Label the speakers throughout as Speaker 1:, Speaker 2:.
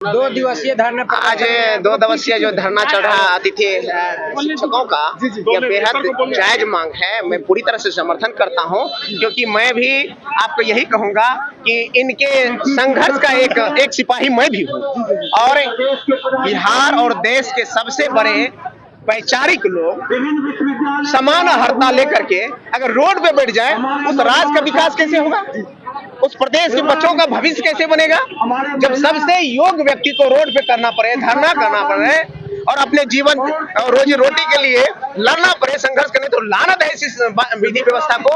Speaker 1: 2 दिवसीय धरना
Speaker 2: आज 2 दिवसीय जो धरना चल रहा अतिथि शिक्षकों का, यह बेहद जायज मांग है। मैं पूरी तरह से समर्थन करता हूं, क्योंकि मैं भी आपको यही कहूंगा कि इनके संघर्ष का एक सिपाही मैं भी हूं। और बिहार और देश के सबसे बड़े वैचारिक लोग समान हड़ताल लेकर के अगर रोड पे बैठ जाए, उस राज्य का विकास कैसे होगा? उस प्रदेश के बच्चों का भविष्य कैसे बनेगा? जब सबसे योग्य व्यक्ति को रोड पे करना पड़े, धरना करना पड़े और अपने जीवन और रोजी रोटी के लिए लड़ना पड़े, संघर्ष करने, तो लानत है इस विधि व्यवस्था को।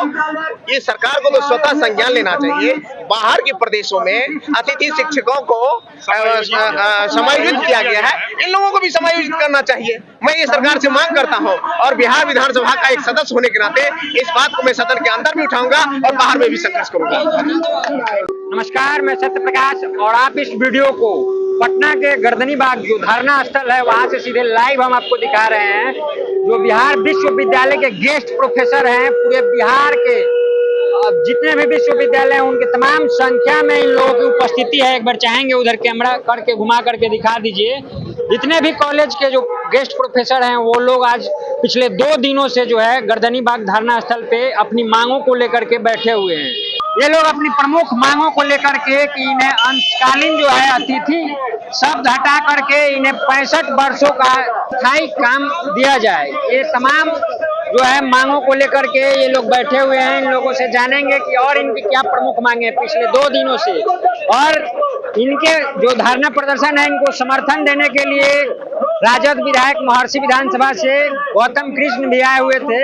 Speaker 2: ये सरकार को तो स्वतः संज्ञान लेना चाहिए। बाहर के प्रदेशों में अतिथि शिक्षकों को समायोजित किया गया है, इन लोगों को भी समायोजित करना चाहिए। मैं ये सरकार से मांग करता हूं, और बिहार विधानसभा का एक सदस्य होने के नाते इस बात को मैं सदन के अंदर भी उठाऊंगा और बाहर में भी संघर्ष करूंगा।
Speaker 1: नमस्कार, मैं सत्य प्रकाश और आप इस वीडियो को पटना के गर्दनी बाग जो धरना स्थल है वहां से सीधे लाइव हम आपको दिखा रहे हैं। जो बिहार विश्वविद्यालय के गेस्ट प्रोफेसर हैं, पूरे बिहार के जितने भी विश्वविद्यालय हैं उनके तमाम संख्या में इन लोगों की उपस्थिति है। एक बार चाहेंगे उधर कैमरा करके घुमा करके दिखा दीजिए। जितने भी कॉलेज के जो गेस्ट प्रोफेसर हैं वो लोग आज पिछले 2 दिनों से जो है गर्दनी बाग धरना स्थल पे अपनी मांगों को लेकर के बैठे हुए हैं। ये लोग अपनी प्रमुख मांगों को लेकर के कि इन्हें अंशकालीन जो है अतिथि शब्द हटा करके इन्हें 65 वर्षों का स्थायी काम दिया जाए। ये तमाम जो है मांगों को लेकर के ये लोग बैठे हुए हैं। इन लोगों से जानेंगे कि और इनकी क्या प्रमुख मांगे हैं पिछले 2 दिनों से, और इनके जो धरना प्रदर्शन है इनको समर्थन देने के लिए राजद विधायक महर्षि विधानसभा से गौतम कृष्ण भी आए हुए थे।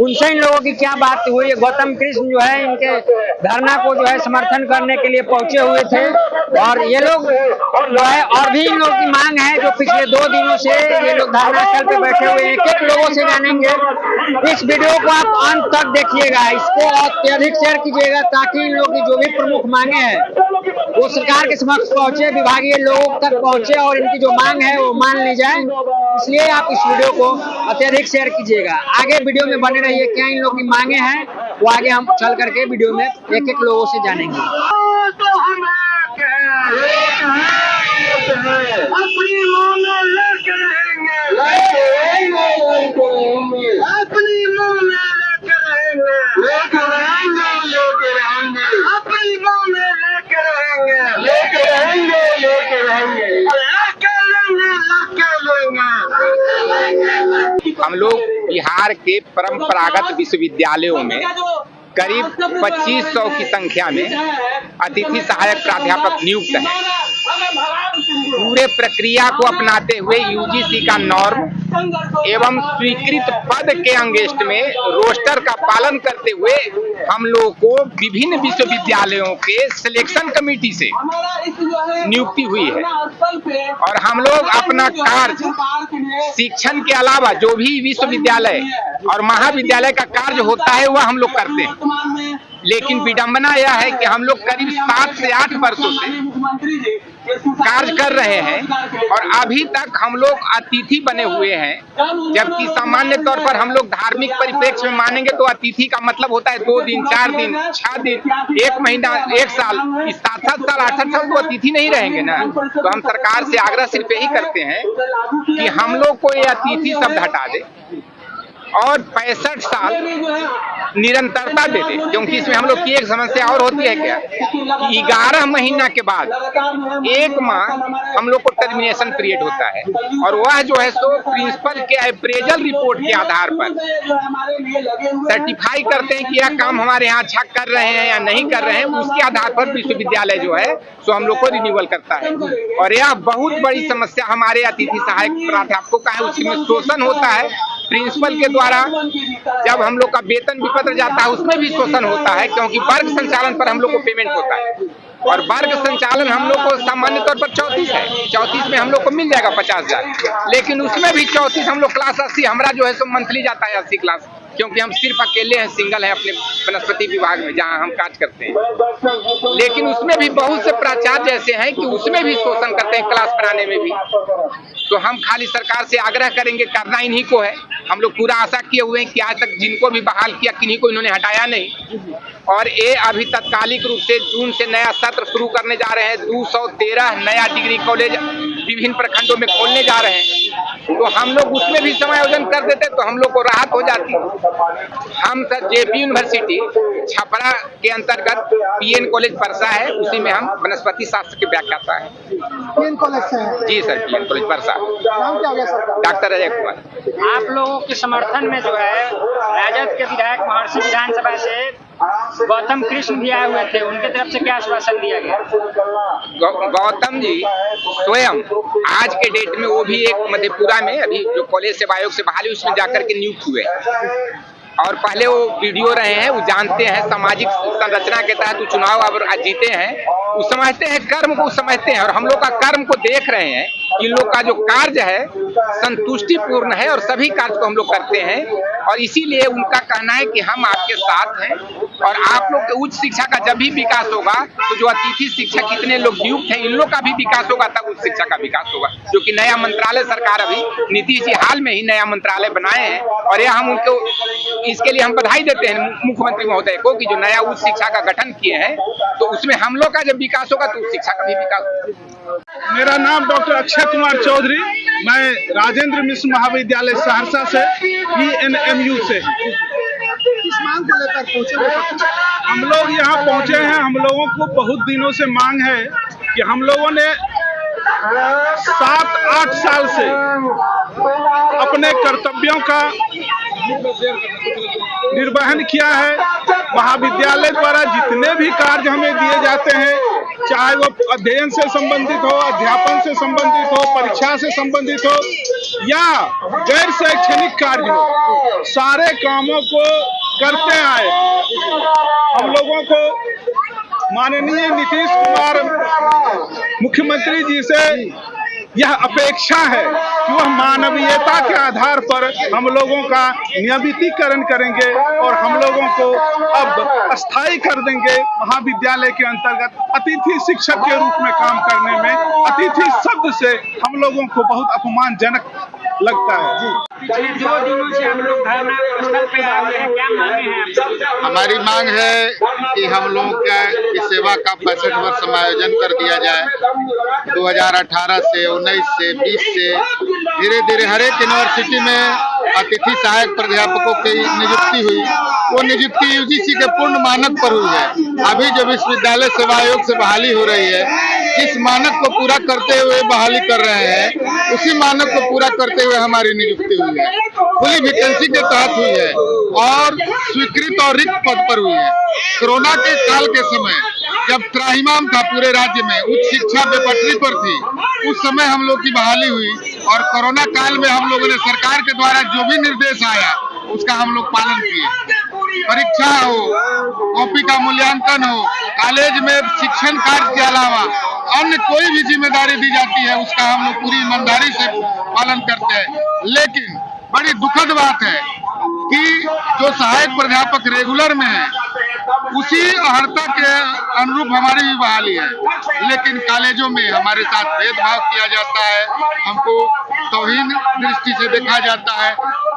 Speaker 1: उनसे इन लोगों की क्या बात हुई है? गौतम कृष्ण जो है इनके धरना को जो है समर्थन करने के लिए पहुंचे हुए थे, और ये लोग जो है और भी इन लोगों की मांग है जो पिछले 2 दिनों से ये लोग धरना स्थल पे बैठे हुए हैं। एक लोगों से जानेंगे। इस वीडियो को आप अंत तक देखिएगा, इसको अत्यधिक शेयर कीजिएगा ताकि इन लोगों की जो भी प्रमुख मांगे हैं वो सरकार के समक्ष पहुंचे, विभागीय लोगों तक पहुंचे और इनकी जो मांग है वो मान ली जाए। इसलिए आप इस वीडियो को अत्यधिक शेयर कीजिएगा। आगे वीडियो में बने रहिए। क्या इन लोगों की मांगे हैं वो आगे हम चल करके वीडियो में एक लोगों से जानेंगे।
Speaker 3: हम लोग बिहार के परंपरागत विश्वविद्यालयों में करीब 2500 की संख्या में अतिथि सहायक प्राध्यापक नियुक्त हैं। पूरे प्रक्रिया को अपनाते हुए यूजीसी का नॉर्म एवं स्वीकृत पद के अंगेस्ट में रोस्टर का पालन करते हुए हम लोगों को विभिन्न विश्वविद्यालयों के सिलेक्शन कमेटी से नियुक्ति हुई है, और हम लोग अपना कार्य शिक्षण के अलावा जो भी विश्वविद्यालय और महाविद्यालय का कार्य होता है वह हम लोग करते हैं। लेकिन विडंबना यह है कि हम लोग करीब 7 से 8 वर्षों से कार्य कर रहे हैं और अभी तक हम लोग अतिथि बने हुए हैं, जबकि सामान्य तौर पर हम लोग धार्मिक परिप्रेक्ष्य में मानेंगे तो अतिथि का मतलब होता है 2 दिन, 4 दिन, 6 दिन, 1 महीना, 1 साल, 7 साल, 8 साल तो अतिथि नहीं रहेंगे ना। तो हम सरकार से आग्रह सिर्फ यही करते हैं कि हम लोग को ये अतिथि शब्द हटा दे और 65 साल निरंतरता दे दे, क्योंकि इसमें हम लोग की एक समस्या और होती है क्या, 11 महीना के बाद 1 माह हम लोग को टर्मिनेशन पीरियड होता है, और वह जो है सो प्रिंसिपल के अप्रेजल रिपोर्ट के आधार पर सर्टिफाई करते हैं कि यह काम हमारे यहाँ अच्छा कर रहे हैं या नहीं कर रहे हैं। उसके आधार पर विश्वविद्यालय जो है सो हम लोग को रिन्यूअल करता है, और यह बहुत बड़ी समस्या हमारे अतिथि सहायक प्राध्यापकों का है। उसमें शोषण होता है प्रिंसिपल के द्वारा। जब हम लोग का वेतन विपत्र जाता है उसमें भी शोषण होता है, क्योंकि वर्ग संचालन पर हम लोग को पेमेंट होता है, और वर्ग संचालन हम लोग को सामान्य तौर पर 34 है। 34 में हम लोग को मिल जाएगा 50,000, लेकिन उसमें भी 34 हम लोग क्लास 80, हमारा जो है सो मंथली जाता है 80 क्लास, क्योंकि हम सिर्फ अकेले हैं, सिंगल है अपने वनस्पति विभाग में जहां हम काज करते हैं। लेकिन उसमें भी बहुत से प्राचार्य ऐसे हैं कि उसमें भी शोषण करते हैं, क्लास पढ़ाने में भी। तो हम खाली सरकार से आग्रह करेंगे, करना इन्हीं को है। हम लोग पूरा आशा किए हुए हैं कि आज तक जिनको भी बहाल किया किन्हीं को इन्होंने हटाया नहीं। और ये अभी तत्कालिक रूप से जून से नया सत्र शुरू करने जा रहे हैं। 213 नया डिग्री कॉलेज विभिन्न प्रखंडों में खोलने जा रहे हैं। तो हम लोग उसमें भी समायोजन कर देते तो हम लोग को राहत हो जाती। हम सर जेपी यूनिवर्सिटी छपरा के अंतर्गत पीएन कॉलेज परसा है, उसी में हम वनस्पति शास्त्र के व्याख्याता है।
Speaker 4: पीएन कॉलेज से हैं?
Speaker 3: जी सर, पीएन कॉलेज परसा।
Speaker 4: नाम क्या है सर?
Speaker 3: डॉक्टर अजय कुमार।
Speaker 1: आप लोगों के समर्थन में जो है राजद के विधायक महर्षि विधानसभा से गौतम कृष्ण भी आए हुए थे, उनके तरफ से क्या आश्वासन दिया गया?
Speaker 3: गौतम जी स्वयं आज के डेट में वो भी एक मधेपुरा में अभी जो कॉलेज सेवा आयोग से बहाली उसमें जाकर के नियुक्त हुए और पहले वो वीडियो रहे हैं, वो जानते हैं सामाजिक संरचना के तहत वो चुनाव अब जीते हैं, वो समझते हैं कर्म को समझते हैं। और हम लोग का कर्म को देख रहे हैं, इन लोग का जो कार्य है संतुष्टिपूर्ण है और सभी कार्य को हम लोग करते हैं। और इसीलिए उनका कहना है कि हम आपके साथ हैं और आप लोग के उच्च शिक्षा का जब भी विकास होगा तो जो अतिथि शिक्षक इतने लोग नियुक्त हैं इन लोग का भी विकास होगा, तब उच्च शिक्षा का विकास होगा। जो कि नया मंत्रालय सरकार अभी नीतीश जी हाल में ही नया मंत्रालय बनाए हैं और ये हम उनको इसके लिए हम बधाई देते हैं मुख्यमंत्री महोदय को कि जो नया उच्च शिक्षा का गठन किए हैं तो उसमें हम लोग का जब विकास होगा तो उच्च शिक्षा का भी विकास होगा।
Speaker 5: मेरा नाम डॉक्टर अक्षय कुमार चौधरी, मैं राजेंद्र मिश्र महाविद्यालय सहरसा से ENMU से।
Speaker 4: किस मांग को लेकर पहुंचे?
Speaker 5: हम लोग यहाँ पहुँचे हैं, हम लोगों को बहुत दिनों से मांग है कि हम लोगों ने 7-8 साल से अपने कर्तव्यों का निर्वहन किया है। महाविद्यालय द्वारा जितने भी कार्य हमें दिए जाते हैं, चाहे वो अध्ययन से संबंधित हो, अध्यापन से संबंधित हो, परीक्षा से संबंधित हो या गैर शैक्षणिक कार्य हो, सारे कामों को करते आए। हम लोगों को माननीय नीतीश कुमार मुख्यमंत्री जी से यह अपेक्षा है कि वह मानवीयता के आधार पर हम लोगों का नियमितीकरण करेंगे और हम लोगों को अब स्थायी कर देंगे। महाविद्यालय के अंतर्गत अतिथि शिक्षक के रूप में काम करने में अतिथि शब्द से हम लोगों को बहुत अपमानजनक लगता है।
Speaker 1: पिछले 2 दिनों से हम लोग धरना स्थल पे आए हुए हैं, क्या मांगे हैं आप?
Speaker 6: हमारी मांग है कि हम लोगों की सेवा का 65 वर्ष समायोजन कर दिया जाए। 2018 से 19 से 20 से धीरे धीरे हर एक यूनिवर्सिटी में अतिथि सहायक प्राध्यापकों की नियुक्ति हुई। वो नियुक्ति UGC के पूर्ण मानक पर हुई है। अभी जो विश्वविद्यालय सेवा आयोग से बहाली हो रही है, जिस मानक को पूरा करते हुए बहाली कर रहे हैं, उसी मानक को पूरा करते हुए हमारी नियुक्ति हुई है। खुली वैकेंसी के तहत हुई है और स्वीकृत और रिक्त पद पर हुई है। कोरोना के काल के समय जब त्राहिमाम था पूरे राज्य में, उच्च शिक्षा बेपटरी पर थी, उस समय हम लोग की बहाली हुई और कोरोना काल में हम लोगों ने सरकार के द्वारा जो भी निर्देश आया उसका हम लोग पालन किए। परीक्षा हो, कॉपी का मूल्यांकन हो, कॉलेज में शिक्षण कार्य के अलावा अन्य कोई भी जिम्मेदारी दी जाती है उसका हम लोग पूरी ईमानदारी से पालन करते हैं। लेकिन बड़ी दुखद बात है कि जो सहायक प्राध्यापक रेगुलर में है उसी अर्हता के अनुरूप हमारी भी बहाली है, लेकिन कॉलेजों में हमारे साथ भेदभाव किया जाता है, हमको तौहीन दृष्टि से देखा जाता है।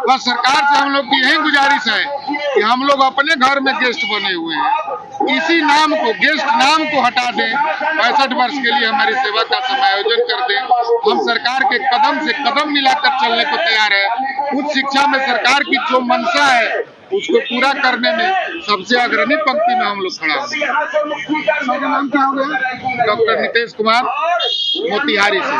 Speaker 6: बस सरकार से हम लोग की यही गुजारिश है कि हम लोग अपने घर में गेस्ट बने हुए हैं, इसी नाम को गेस्ट नाम को हटा दें, 65 वर्ष के लिए हमारी सेवा का समायोजन कर दें। हम सरकार के कदम से कदम मिलाकर चलने को तैयार है। उच्च शिक्षा में सरकार की जो मंशा है उसको पूरा करने में सबसे अग्रणी पंक्ति में हम लोग खड़ा हैं। डॉक्टर नीतीश कुमार, मोतिहारी से।